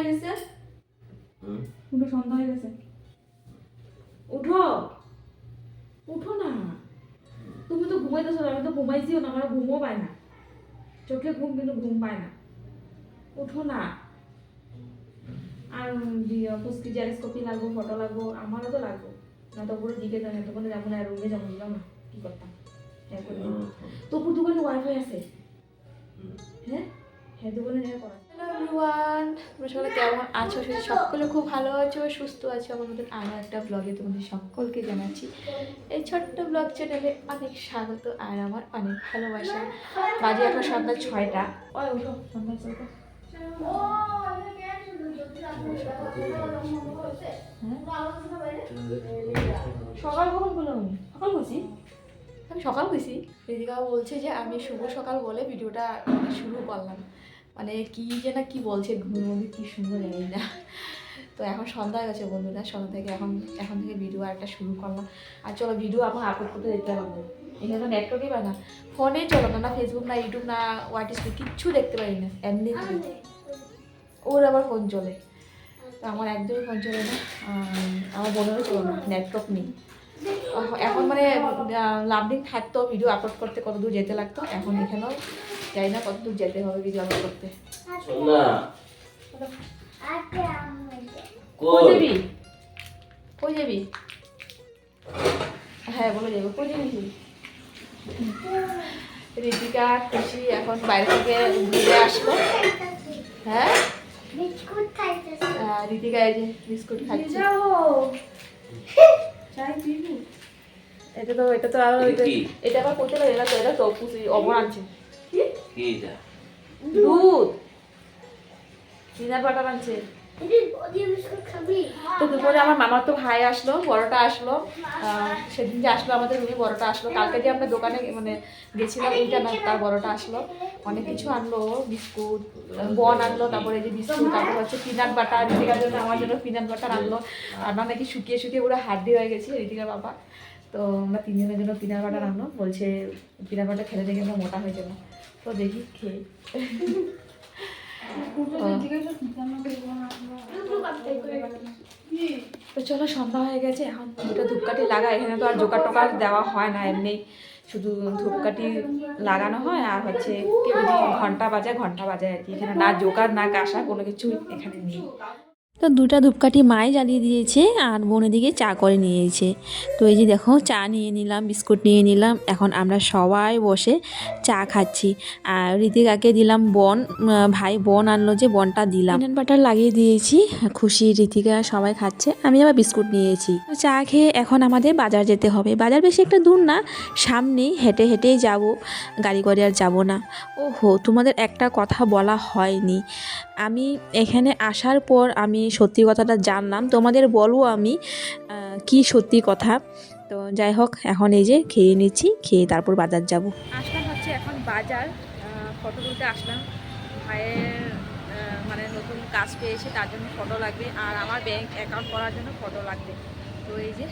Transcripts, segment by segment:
হয়ে গেছে, উঠো, সন্ধ্যা হয়ে গেছে, উঠো, উঠো না। তুমি তো ঘুমাইতেছো, আমি তো ঘুমাইছিও না, আমার ঘুমও পায় না, চোখে ঘুম কিন্তু ঘুম পায় না। উঠো না। আর পুষ্টি জেরক্স কপি লাগবো, ফটো লাগবো, আমারও তো লাগবো, না তো পুরো দিকে যান, এতক্ষণে যাবো না, রুমে যাবো, দিলাম না, কি করতাম। হ্যাঁ করে তোপুর দোকানে ওয়াইফাই আছে, হ্যাঁ হ্যাঁ দোকানে যা করা। হ্যালো এভরিওয়ান, তোমরা সকলে কেমন আছো? সকলে খুব ভালো আছো, সুস্থ আছো। আমার মতন আরও একটা ব্লগে তোমাদের সকলকে জানাচ্ছি এই ছোট্ট ব্লগ চ্যানেলে অনেক স্বাগত আর আমার অনেক ভালোবাসা। বাজে এখন সন্ধ্যা 6টা। ওই ওঠো, সন্ধ্যা 6টা। সকাল কখন বললাম? সকাল বলছি, আমি সকাল বলছি। ঋতিকাও বলছে যে আমি শুভ সকাল বলে ভিডিওটা শুরু করলাম, মানে কি যে না কি বলছে, ঘুমের মধ্যে কি সুন্দর জানি না। তো এখন সন্ধ্যা হয়ে গেছে বন্ধুরা, সন্ধ্যা থেকে এখন থেকে ভিডিও একটা শুরু করলাম। আর চলো ভিডিও এখন আপলোড করতে দেখতে পাবো, এখানে তো নেটওয়ার্কই পায় না, ফোনে চলো না, না ফেসবুক না ইউটিউব না হোয়াটসঅ্যাপ কিচ্ছু দেখতে পারি না, এমনি ওর আবার ফোন চলে, তো আমার একদমই ফোন চলে না, আমার বোনেরও চলে না, নেটওয়ার্ক নেই এখন। মানে লাভলিং থাকতো ভিডিও আপলোড করতে কত দূর যেতে লাগতো, এখন এখানেও যাই না কত দূর যেতে হবে ভিডিও আপলোড করতে। কই যাবি? কই যাবি? হ্যাঁ বলে যাবো, কই যাবি? ঋতিকা খুশি এখন বাইরে থেকে ঘুরে আসলো। হ্যাঁ ঋতিকা এই যে বিস্কুট খাচ্ছে। এটা তো আর এটা আবার করতে পারি না, তো এটা তো অমর আনছে দুধ, চিনার বাটার আনছে। তো দুপুরে আমার মামার তো ভাই আসলো, বড়টা আসলো, সেদিন যে আসলো আমাদের রুমে বড়টা আসলো, কালকে যে আমরা দোকানে মানে গেছিলাম ওইটা না, তার বড়টা আসলো, অনেক কিছু আনলো, বিস্কুট বন আনলো, তারপরে যে বিস্কুট, তারপর হচ্ছে পিনাট বাটার, ঋতিকার জন্য আমার জন্য পিনাট বাটার আনলো। আমার নাকি শুকিয়ে শুকিয়ে পুরো হাড্ডি হয়ে গেছে ঋতিকার বাবা, তো আমরা তিনজনের জন্য পিনাট বাটার আনলো, বলছে পিনাট বাটার খেলে দেখে আমরা মোটা হয়ে যাবো, তো দেখি খেয়ে। তো চলো সন্ধ্যা হয়ে গেছে, এখন দুটো ধূপকাঠি লাগা, এখানে তো আর জোগাড় টোকার দেওয়া হয় না, এমনি শুধু ধূপকাঠি লাগানো হয়, আর হচ্ছে কেউ যদি ঘন্টা বাজায় আর কি, এখানে না জোগাড় না কাঁসা কোনো কিছু এখানে নেই। তো দুটা ধূপকাঠি মাই জ্বালিয়ে দিয়েছে আর বোনের দিকে চা করে নিয়েছে। তো এই যে দেখো চা নিয়ে নিলাম, বিস্কুট নিয়ে নিলাম, এখন আমরা সবাই বসে চা খাচ্ছি। আর ঋতিকাকে দিলাম বন, ভাই বন আনলো যে বনটা দিলাম, পিনাট বাটার লাগিয়ে দিয়েছি, খুশি ঋতিকা সবাই খাচ্ছে, আমি আবার বিস্কুট নিয়েছি। তো চা খেয়ে এখন আমাদের বাজার যেতে হবে, বাজার বেশি একটা দূর না, সামনেই, হেঁটে হেঁটেই যাব, গাড়ি করে আর যাব না। ওহো তোমাদের একটা কথা বলা হয়নি, আমি এখানে আসার পর আমি সত্যি কথাটা জানলাম, তোমাদের বলবো আমি কি সত্যি কথা। তো যাই হোক এখন এই যে খেয়ে নিচ্ছি, খেয়ে তারপর বাজার যাব। আসলাম হচ্ছে এখন বাজার, ফটো তুলতে আসলাম, ভাইয়ের মানে নতুন কাজ পেয়েছে তার জন্য ফটো লাগবে, আর আমার ব্যাংক অ্যাকাউন্ট করার জন্য ফটো লাগবে। তো এই যে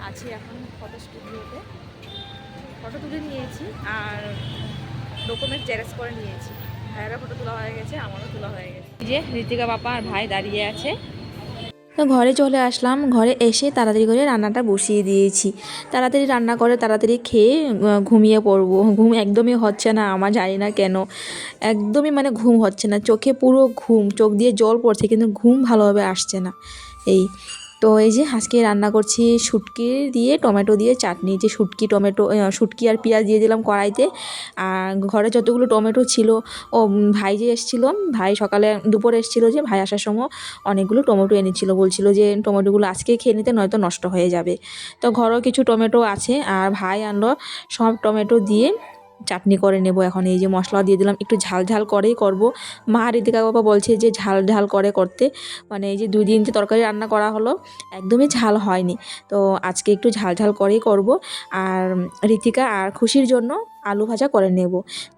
আছি এখন ফটো স্টুডিওতে, ফটো তুলে নিয়েছি আর ডকুমেন্ট জেরক্স করে নিয়েছি, ভাইয়েরও ফটো তোলা হয়ে গেছে, আমারও তোলা হয়ে গেছে। এই যে ঋতিকা বাবা আর ভাই দাঁড়িয়ে আছে। তো ঘরে চলে আসলাম, ঘরে এসে তাড়াতাড়ি করে রান্নাটা বসিয়ে দিয়েছি, তাড়াতাড়ি রান্না করে তাড়াতাড়ি খেয়ে ঘুমিয়ে পড়বো। ঘুম একদমই হচ্ছে না আমার, জানি না কেন, একদমই মানে ঘুম হচ্ছে না, চোখে পুরো ঘুম, চোখ দিয়ে জল পড়ছে কিন্তু ঘুম ভালোভাবে আসছে না। এই তো এই যে আজকে রান্না করছি শুটকি দিয়ে টমেটো দিয়ে চাটনি, যে শুটকি টমেটো, শুটকি আর পেঁয়াজ দিয়ে দিলাম কড়াইতে। আর ঘরে যতগুলো টমেটো ছিল, ও ভাই যে এসেছিলো, ভাই সকালে দুপুরে এসেছিলো, যে ভাই আসার সময় অনেকগুলো টমেটো এনেছিল, বলছিল যে টমেটোগুলো আজকে খেয়ে নিতে নয়তো নষ্ট হয়ে যাবে। তো ঘরেও কিছু টমেটো আছে, আর ভাই আনলো, সব টমেটো দিয়ে চাটনি করে নেব। এখন এই যে মশলা দিয়ে দিলাম, একটু ঝাল ঝাল করেই করব। মা ঋতিকা বাবা বলছে যে ঝাল ঝাল করে করতে, মানে এই যে 2 দিন যে তরকারি রান্না করা হলো একদমই ঝাল হয়নি, তো আজকে একটু ঝাল ঝাল করেই করব। আর ঋতিকা আর খুশির জন্য আলু ভাজা করে নেব।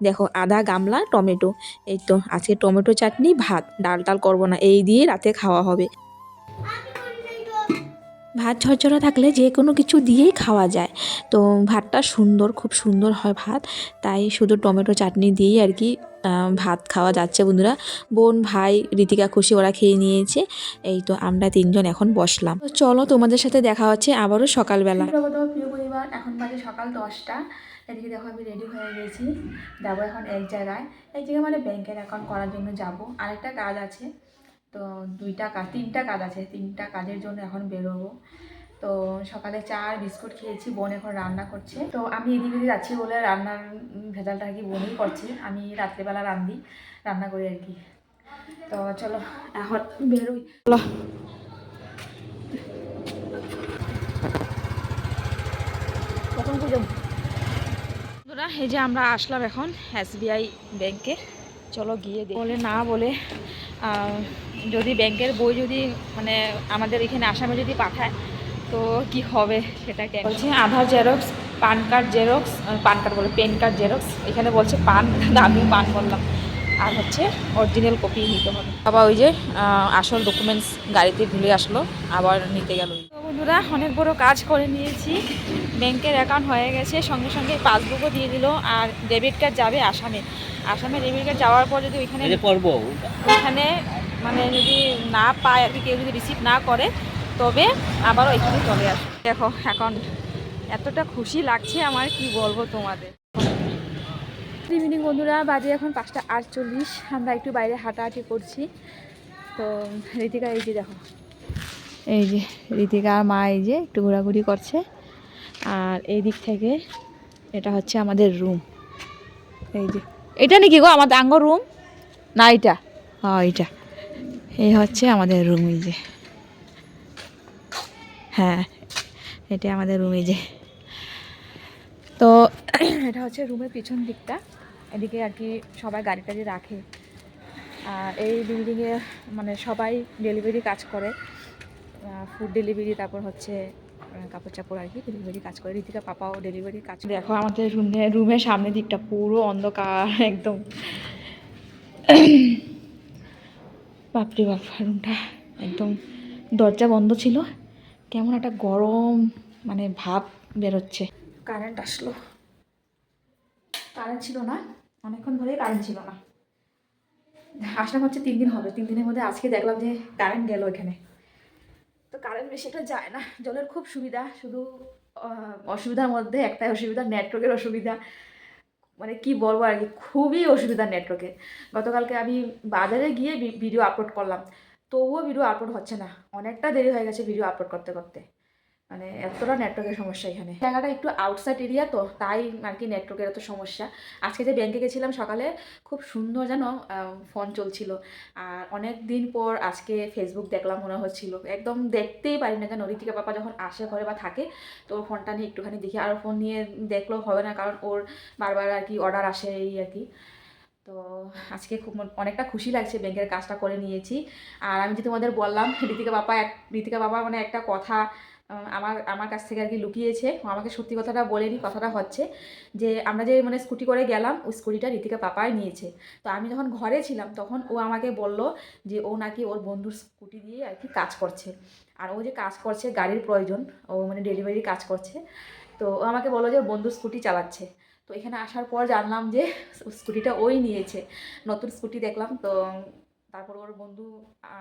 দেখো আধা গামলা টমেটো, এই তো আজকে টমেটো চাটনি, ভাত, ডাল টাল করবো না, এই দিয়ে রাতে খাওয়া হবে। ভাত ঝরঝরা থাকলে যে কোনো কিছু দিয়েই খাওয়া যায়, তো ভাতটা সুন্দর, খুব সুন্দর হয় ভাত, তাই শুধু টমেটো চাটনি দিয়েই আর কি ভাত খাওয়া যাচ্ছে বন্ধুরা। বোন, ভাই, ঋতিকা, খুশি ওরা খেয়ে নিয়েছে। এই তো আমরা 3 জন এখন বসলাম। তো চলো তোমাদের সাথে দেখা হচ্ছে আবারও সকালবেলা। প্রিয় পরিবার, এখন বাজে সকাল 10টা। এদিকে দেখো আমি রেডি হয়ে গেছি, যাবো এখন এক জায়গায় মানে ব্যাংকের অ্যাকাউন্ট করার জন্য যাব। আরেকটা কাজ আছে, তো 3টা কাজ আছে, 3টা কাজের জন্য এখন বেরোবো। তো সকালে চা আর বিস্কুট খেয়েছি, বোন এখন রান্না করছে। তো আমি এদিকে যাচ্ছি বলে রান্নার ভেজালটা আর কি বোনই করছে, আমি রাত্রেবেলা রান্না করি আর কি। তো চলো এখন বেরোই, চলো। কখন পুজো বন্ধুরা, এই যে আমরা আসলাম এখন SBI ব্যাংকে। চলো গিয়ে বলে না বলে যদি ব্যাংকের বই যদি মানে আমাদের এখানে আসামে যদি পাঠায় তো কি হবে সেটাকে বলছি। Aadhaar xerox, PAN card xerox, PAN card xerox, এখানে বলছে পান, আমিও পান বললাম। আর হচ্ছে অরিজিনাল কপি নিতে হবে। বাবা ওই যে আসল ডকুমেন্টস গাড়িতে ভুলে আসলো, আবার নিতে গেল। তো বন্ধুরা, অনেক বড় কাজ করে নিয়েছি, ব্যাংকের অ্যাকাউন্ট হয়ে গেছে, সঙ্গে সঙ্গে পাসবুকও দিয়ে দিল। আর ডেবিট কার্ড যাবে আসামে ডেবিট কার্ড যাওয়ার পর যদি ওইখানে মানে যদি না পায় আর কি, কেউ যদি রিসিভ না করে তবে আবারও এখানে চলে আসে। দেখো এখন এতটা খুশি লাগছে আমার, কি বলবো তোমাদের। গুড ইভিনিং বন্ধুরা, বাজে এখন 5টা 48। আমরা একটু বাইরে হাঁটাহাঁটি করছি। তো ঋতিকা এই যে দেখো, এই যে ঋতিকা আর মা এই যে একটু ঘোরাঘুরি করছে। আর এই দিক থেকে এটা হচ্ছে আমাদের রুম। এই যে এটা নাকি গো আমাদের আঙ্গ রুম, না এটা? হ্যাঁ এটা, এই হচ্ছে আমাদের রুম। এই যে হ্যাঁ, এটা আমাদের রুম। এই যে তো এটা হচ্ছে রুমের পিছন দিকটা, এদিকে আর কি সবাই গাড়ি টাড়ি রাখে। আর এই বিল্ডিংয়ে মানে সবাই ডেলিভারি কাজ করে, ফুড ডেলিভারি, তারপর হচ্ছে কাপড় চাপড় আর কি ডেলিভারি কাজ করে। ঋতিকা পাপাও ডেলিভারি কাজ করে। দেখো আমাদের রুমের সামনের দিকটা পুরো অন্ধকার একদম। বাপরে বাপ, রুমটা একদম দরজা বন্ধ ছিল, কেমন একটা গরম মানে ভাব বেরোচ্ছে। কারেন্ট আসলো, কারেন্ট ছিল না অনেকক্ষণ ধরেই, কারেন্ট ছিল না। আসলাম হচ্ছে 3 দিন হবে, 3 দিনের মধ্যে আজকে দেখলাম যে কারেন্ট গেল এখানে। তো কারেন্ট বেশি একটা যায় না, জলের খুব সুবিধা, শুধু অসুবিধার মধ্যে একটাই অসুবিধা, নেটওয়ার্কের অসুবিধা। মানে কি বলবো আর কি, খুবই অসুবিধা নেটওয়ার্কের। গতকালকে আমি বাজারে গিয়ে ভিডিও আপলোড করলাম, তবুও ভিডিও আপলোড হচ্ছে না, অনেকটা দেরি হয়ে গেছে ভিডিও আপলোড করতে করতে। মানে এতটা নেটওয়ার্কের সমস্যা এখানে। জায়গাটা একটু আউটসাইড এরিয়া, তো তাই আর কি নেটওয়ার্কের এত সমস্যা। আজকে যে ব্যাংকে গেছিলাম সকালে, খুব সুন্দর যেন ফোন চলছিল। আর অনেক দিন পর আজকে ফেসবুক দেখলাম, মনে হচ্ছিল একদম দেখতেই পারি না যেন। ঋতিকা পাপা যখন আসে ঘরে বা থাকে, তো ওর ফোনটা নিয়ে একটুখানি দেখি, আর ফোন নিয়ে দেখলেও হবে না, কারণ ওর বারবার আর কি অর্ডার আসে এই আর কি। তো আজকে খুব অনেকটা খুশি লাগছে, ব্যাংকের কাজটা করে নিয়েছি। আর আমি যে তোমাদের বললাম, ঋতিকা বাবা মানে একটা কথা আমার আমার কাছ থেকে আর কি লুকিয়েছে, ও আমাকে সত্যি কথাটা বলেনি। কথাটা হচ্ছে যে আমরা যে মানে স্কুটি করে গেলাম, ওই স্কুটিটা ঋতিকা পাপাই নিয়েছে। তো আমি যখন ঘরে ছিলাম তখন ও আমাকে বলল যে ও নাকি ওর বন্ধুর স্কুটি দিয়ে আর কি কাজ করছে। আর ও যে কাজ করছে, গাড়ির প্রয়োজন, ও মানে ডেলিভারি কাজ করছে। তো ও আমাকে বললো যে ওর বন্ধু স্কুটি চালাচ্ছে। তো এখানে আসার পর জানলাম যে স্কুটিটা ওই নিয়েছে, নতুন স্কুটি দেখলাম। তো তারপর ওর বন্ধু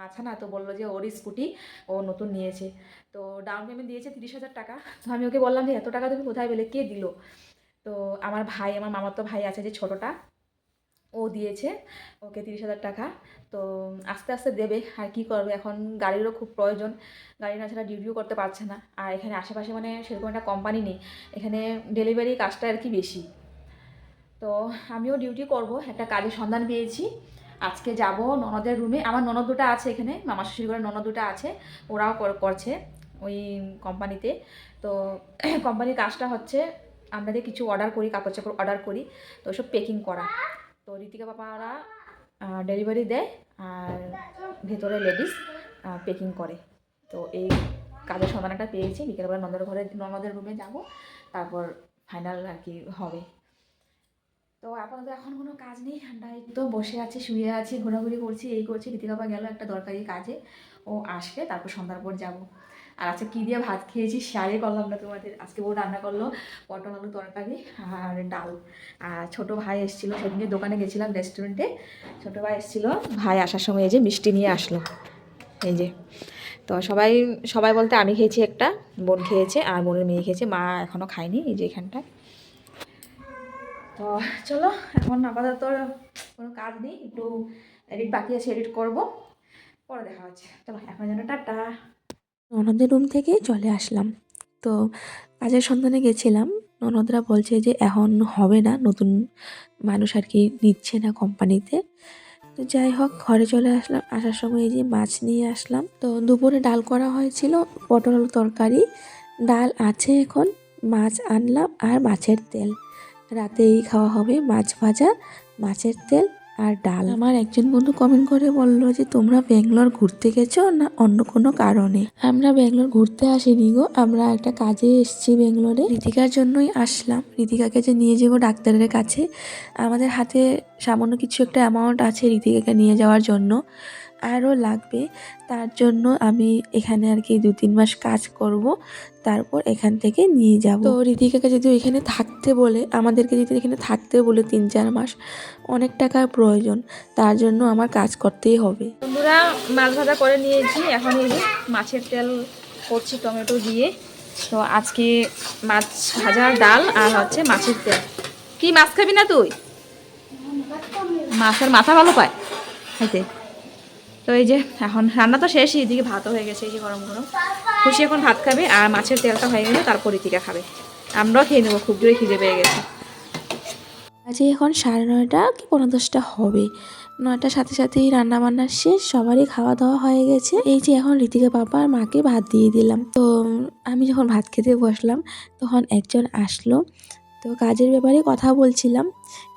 আছে না, তো বললো যে ওরই স্কুটি ও নতুন নিয়েছে। তো ডাউন পেমেন্ট দিয়েছে 30,000 টাকা। তো আমি ওকে বললাম যে এত টাকা তুমি কোথায় পেলে, কে দিল? তো আমার মামাতো ভাই আছে যে ছোটোটা, ও দিয়েছে ওকে 30,000 টাকা। তো আস্তে আস্তে দেবে, আর কি করবে, এখন গাড়িরও খুব প্রয়োজন, গাড়ি না ছাড়া ডিউটিও করতে পারছে না। আর এখানে আশেপাশে মানে সেরকম একটা কোম্পানি নেই, এখানে ডেলিভারি কাজটা আর কি বেশি। তো আমিও ডিউটি করব, একটা কাজের সন্ধান পেয়েছি। আজকে যাব ননদের রুমে, আমার ননদ দুটো আছে এখানে, মামা শ্বশুর ঘরে ননদ দুটো আছে, ওরাও করছে ওই কোম্পানিতে। তো কোম্পানির কাজটা হচ্ছে আমরা যে কিছু অর্ডার করি, কাপড় চাপড় অর্ডার করি, তো ওসব প্যাকিং করা। তো ঋতিকা বাবারা ডেলিভারি দেয়, আর ভেতরে লেডিস প্যাকিং করে। তো এই কাজের সন্ধানটা পেয়েছি, বিকেলবেলা ননদের রুমে যাব, তারপর ফাইনাল আর কি হবে। তো আপাতত এখন কোনো কাজ নেই, ঠান্ডায় তো বসে আছি, শুয়ে আছি, ঘোরাঘুরি করছি, এই করছি। ঋতিকা বাবা গেল একটা দরকারি কাজে, ও আসবে তারপর সন্ধ্যার পর যাব। আর আজকে কী দিয়ে ভাত খেয়েছি শেয়ারই করলাম না তোমাদের। আজকে ও রান্না করলো পটল আলু তরকারি আর ডাল। আর ছোটো ভাই এসেছিলো, সেদিনকে দোকানে গেছিলাম রেস্টুরেন্টে, ছোটো ভাই এসেছিলো, ভাই আসার সময় এই যে মিষ্টি নিয়ে আসলো, এই যে। তো সবাই সবাই বলতে আমি খেয়েছি একটা, বোন খেয়েছে আর বোনের মেয়ে খেয়েছে, মা এখনও খায়নি, এই যে এখানটায়। তো চলো এখন আপাতত কোনো কাজ নেই, একটু এডিট বাকি আছে, এডিট করব, পরে দেখা হচ্ছে। চলো এখন যেন টাটা। ননদের রুম থেকে চলে আসলাম। তো কাজের সন্ধানে গেছিলাম, ননদরা বলছে যে এখন হবে না, নতুন মানুষ আর কি নিচ্ছে না কোম্পানিতে। তো যাই হোক ঘরে চলে আসলাম, আসার সময় এই যে মাছ নিয়ে আসলাম। তো দুপুরে ডাল করা হয়েছিল, পটল আলু তরকারি, ডাল আছে এখন, মাছ আনলাম আর মাছের তেল। রাতেই খাওয়া হবে মাছ ভাজা, মাছের তেল আর ডাল। আমার একজন বন্ধু কমেন্ট করে বললো যে তোমরা ব্যাঙ্গালোর ঘুরতে গেছো না অন্য কোনো কারণে? আমরা ব্যাঙ্গালোর ঘুরতে আসিনি গো, আমরা একটা কাজে এসেছি ব্যাঙ্গালোরে, ঋতিকার জন্যই আসলাম। ঋতিকাকে যে নিয়ে যাবো ডাক্তারের কাছে, আমাদের হাতে সামান্য কিছু একটা অ্যামাউন্ট আছে ঋতিকাকে নিয়ে যাওয়ার জন্য, আরও লাগবে। তার জন্য আমি এখানে আর কি 2-3 মাস কাজ করব, তারপর এখান থেকে নিয়ে যাব। তো ঋতিকাকে যদি এখানে থাকতে বলে, আমাদেরকে যদি এখানে থাকতে বলে 3-4 মাস, অনেক টাকার প্রয়োজন, তার জন্য আমার কাজ করতেই হবে। বন্ধুরা মাছ ভাজা করে নিয়েছি, এখন এই যে মাছের তেল করছি টমেটো দিয়ে। তো আজকে মাছ ভাজা, ডাল আর হচ্ছে মাছের তেল। কি মাছ খাবি না তুই? মাছের মাথা ভালো পায় খাইতে। তো এই যে এখন রান্না তো শেষই, এদিকে ভাতও হয়ে গেছে, এই যে গরম গরম। খুশি এখন ভাত খাবে আর মাছের তেলটা হয়ে গেলে তারপর ঋতিকা খাবে, আমরাও খেয়ে নেবো, খুব জোরে খিদে পেয়ে গেছে। আজকে এখন 9:30 কি 10:45 হবে, 9টার সাথে সাথেই রান্না বান্না শেষ, সবারই খাওয়া দাওয়া হয়ে গেছে। এই যে এখন ঋতিকা বাবা আর মাকে ভাত দিয়ে দিলাম। তো আমি যখন ভাত খেতে বসলাম তখন একজন আসলো, তো কাজের ব্যাপারে কথা বলছিলাম,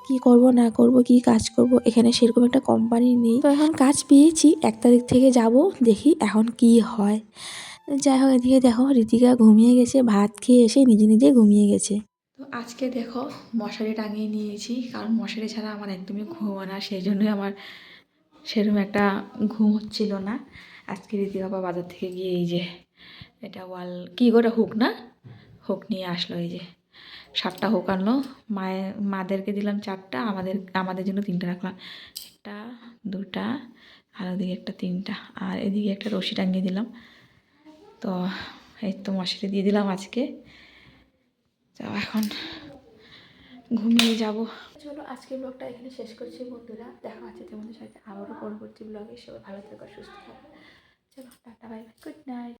কি করব না করব, কি কাজ করব, এখানে সেরকম একটা কোম্পানি নেই। তো এখন কাজ পেয়েছি, 1 তারিখ থেকে যাব, দেখি এখন কি হয়। যাই হোক এদিকে দেখো ঋতিকা ঘুমিয়ে গেছে, ভাত খেয়ে এসে নিজে নিজে ঘুমিয়ে গেছে। তো আজকে দেখো মশারি টাঙিয়ে নিয়েছি, কারণ মশারি ছাড়া আমার একদমই ঘুম হয় না, সেই জন্যই আমার সেরকম একটা ঘুম হচ্ছিল না। আজকে রীতি বাবা বাজার থেকে গিয়ে এই যে এটা ওয়াল কী করে হুক না, হুক নিয়ে আসলো, এই যে 7টা হুক আনলো। মাদেরকে দিলাম 4টা, আমাদের জন্য 3টা রাখলাম, 1টা 2টা আর ওদিকে একটা 3টা, আর এদিকে একটা রশি টাঙিয়ে দিলাম। তো এই তো মশারি দিয়ে দিলাম আজকে। তো এখন ঘুমিয়ে যাব। চলো আজকের ব্লগটা এখানে শেষ করছি বন্ধুরা, দেখা হচ্ছে তোমাদের সাথে আবারও পরবর্তী ব্লগে। সবাই ভালো থাকো, সুস্থ থাকো। চলো tata, bye bye, good night.